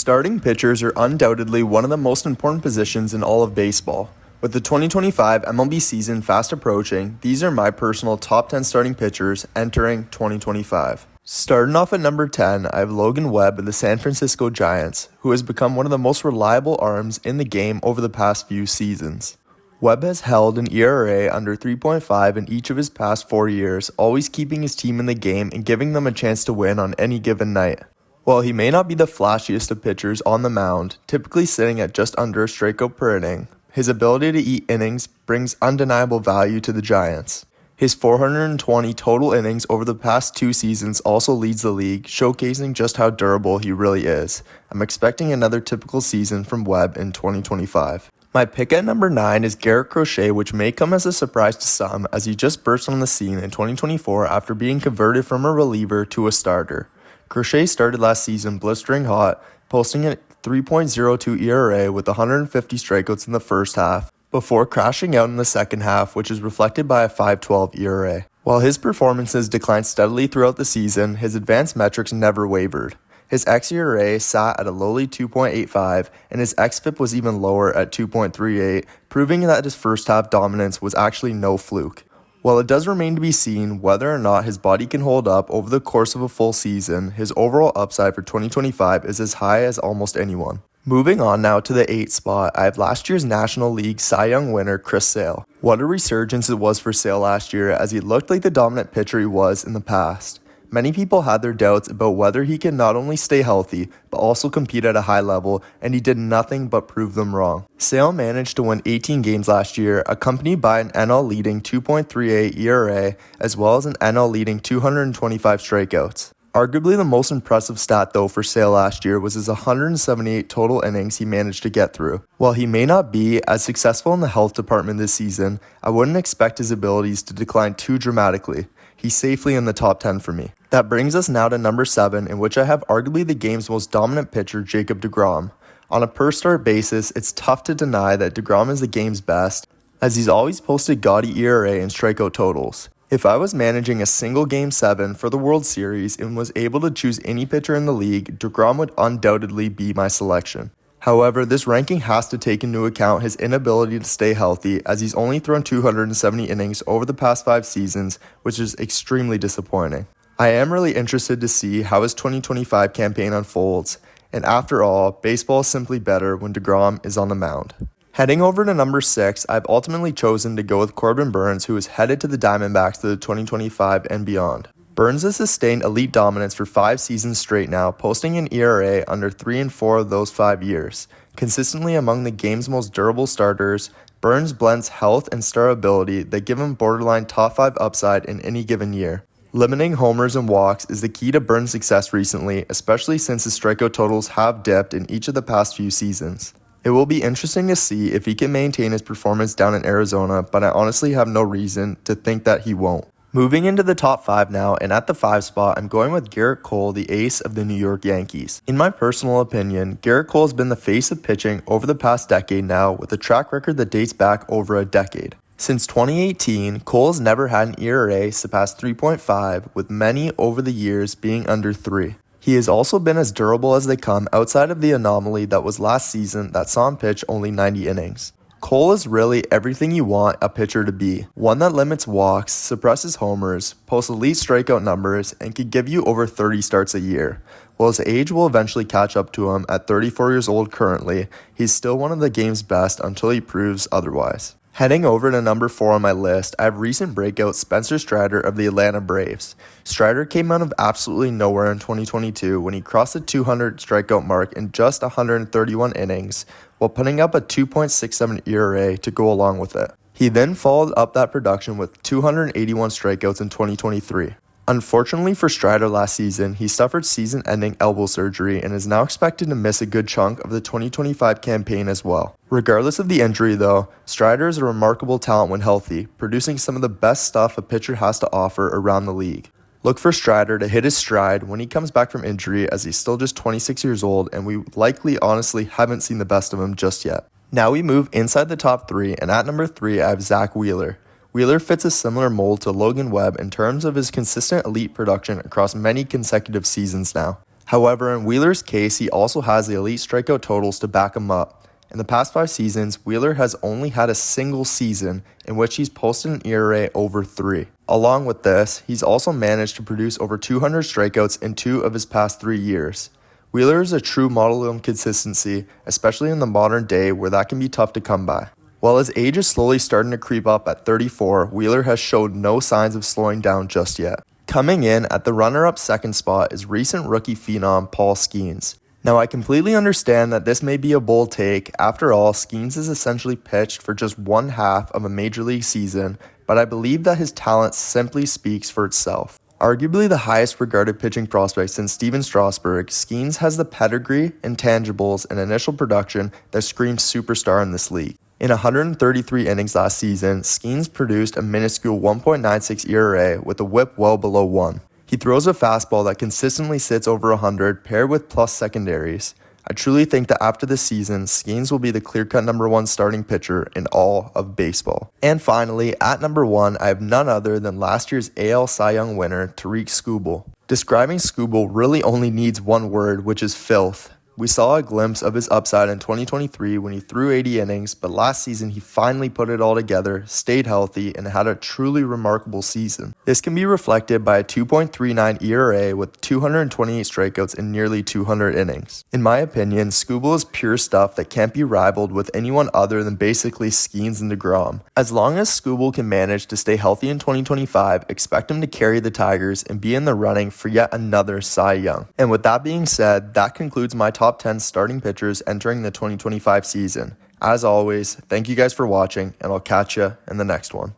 Starting pitchers are undoubtedly one of the most important positions in all of baseball. With the 2025 MLB season fast approaching, these are my personal top 10 starting pitchers entering 2025. Starting off at number 10, I have Logan Webb of the San Francisco Giants, who has become one of the most reliable arms in the game over the past few seasons. Webb has held an ERA under 3.5 in each of his past 4 years, always keeping his team in the game and giving them a chance to win on any given night. While he may not be the flashiest of pitchers on the mound, typically sitting at just under a strikeout per inning, his ability to eat innings brings undeniable value to the Giants. His 420 total innings over the past 2 seasons also leads the league, showcasing just how durable he really is. I'm expecting another typical season from Webb in 2025. My pick at number 9 is Garrett Crochet, which may come as a surprise to some as he just burst on the scene in 2024 after being converted from a reliever to a starter. Crochet started last season blistering hot, posting a 3.02 ERA with 150 strikeouts in the first half, before crashing out in the second half, which is reflected by a 5.12 ERA. While his performances declined steadily throughout the season, his advanced metrics never wavered. His xERA sat at a lowly 2.85, and his xFIP was even lower at 2.38, proving that his first half dominance was actually no fluke. While it does remain to be seen whether or not his body can hold up over the course of a full season, his overall upside for 2025 is as high as almost anyone. Moving on now to the 8th spot, I have last year's National League Cy Young winner Chris Sale. What a resurgence it was for Sale last year, as he looked like the dominant pitcher he was in the past. Many people had their doubts about whether he can not only stay healthy, but also compete at a high level, and he did nothing but prove them wrong. Sale managed to win 18 games last year, accompanied by an NL-leading 2.38 ERA, as well as an NL-leading 225 strikeouts. Arguably the most impressive stat though for Sale last year was his 178 total innings he managed to get through. While he may not be as successful in the health department this season, I wouldn't expect his abilities to decline too dramatically. He's safely in the top 10 for me. That brings us now to number 7, in which I have arguably the game's most dominant pitcher, Jacob Degrom. On a per-start basis, it's tough to deny that Degrom is the game's best, as he's always posted gaudy ERA and strikeout totals. If I was managing a single Game 7 for the World Series and was able to choose any pitcher in the league, Degrom would undoubtedly be my selection. However, this ranking has to take into account his inability to stay healthy, as he's only thrown 270 innings over the past 5 seasons, which is extremely disappointing. I am really interested to see how his 2025 campaign unfolds, and after all, baseball is simply better when Degrom is on the mound. Heading over to number 6, I've ultimately chosen to go with Corbin Burns, who is headed to the Diamondbacks to the 2025 and beyond. Burns has sustained elite dominance for 5 seasons straight now, posting an ERA under 3 and 4 of those 5 years. Consistently among the game's most durable starters, Burns blends health and star ability that give him borderline top 5 upside in any given year. Limiting homers and walks is the key to Burns' success recently, especially since his strikeout totals have dipped in each of the past few seasons. It will be interesting to see if he can maintain his performance down in Arizona, but I honestly have no reason to think that he won't. Moving into the top 5 now, and at the 5 spot, I'm going with Gerrit Cole, the ace of the New York Yankees. In my personal opinion, Gerrit Cole has been the face of pitching over the past decade now, with a track record that dates back over a decade. Since 2018, Cole has never had an ERA surpass 3.5, with many over the years being under 3. He has also been as durable as they come outside of the anomaly that was last season that saw him pitch only 90 innings. Cole is really everything you want a pitcher to be. One that limits walks, suppresses homers, posts elite strikeout numbers, and could give you over 30 starts a year. While his age will eventually catch up to him at 34 years old currently, he's still one of the game's best until he proves otherwise. Heading over to number 4 on my list, I have recent breakout Spencer Strider of the Atlanta Braves. Strider came out of absolutely nowhere in 2022 when he crossed the 200 strikeout mark in just 131 innings, while putting up a 2.67 ERA to go along with it. He then followed up that production with 281 strikeouts in 2023. Unfortunately for Strider last season, he suffered season-ending elbow surgery and is now expected to miss a good chunk of the 2025 campaign as well. Regardless of the injury though, Strider is a remarkable talent when healthy, producing some of the best stuff a pitcher has to offer around the league. Look for Strider to hit his stride when he comes back from injury, as he's still just 26 years old and we likely honestly haven't seen the best of him just yet. Now we move inside the top 3, and at number 3 I have Zack Wheeler. Wheeler fits a similar mold to Logan Webb in terms of his consistent elite production across many consecutive seasons now. However, in Wheeler's case, he also has the elite strikeout totals to back him up. In the past 5 seasons, Wheeler has only had a single season in which he's posted an ERA over 3. Along with this, he's also managed to produce over 200 strikeouts in 2 of his past 3 years. Wheeler is a true model of consistency, especially in the modern day where that can be tough to come by. While his age is slowly starting to creep up at 34, Wheeler has showed no signs of slowing down just yet. Coming in at the runner-up second spot is recent rookie phenom Paul Skenes. Now, I completely understand that this may be a bold take. After all, Skenes is essentially pitched for just one half of a major league season, but I believe that his talent simply speaks for itself. Arguably the highest regarded pitching prospect since Steven Strasburg, Skenes has the pedigree, intangibles, and initial production that screams superstar in this league. In 133 innings last season, Skenes produced a minuscule 1.96 ERA with a whip well below 1. He throws a fastball that consistently sits over 100, paired with plus secondaries. I truly think that after this season, Skenes will be the clear-cut number 1 starting pitcher in all of baseball. And finally, at number 1, I have none other than last year's AL Cy Young winner, Tariq Scoble. Describing Scoble really only needs one word, which is filth. We saw a glimpse of his upside in 2023 when he threw 80 innings, but last season he finally put it all together, stayed healthy, and had a truly remarkable season. This can be reflected by a 2.39 ERA with 228 strikeouts in nearly 200 innings. In my opinion, Scoble is pure stuff that can't be rivaled with anyone other than basically Skenes and Degrom. As long as Scoble can manage to stay healthy in 2025, expect him to carry the Tigers and be in the running for yet another Cy Young. And with that being said, that concludes my top 10 starting pitchers entering the 2025 season. As always, thank you guys for watching, and I'll catch you in the next one.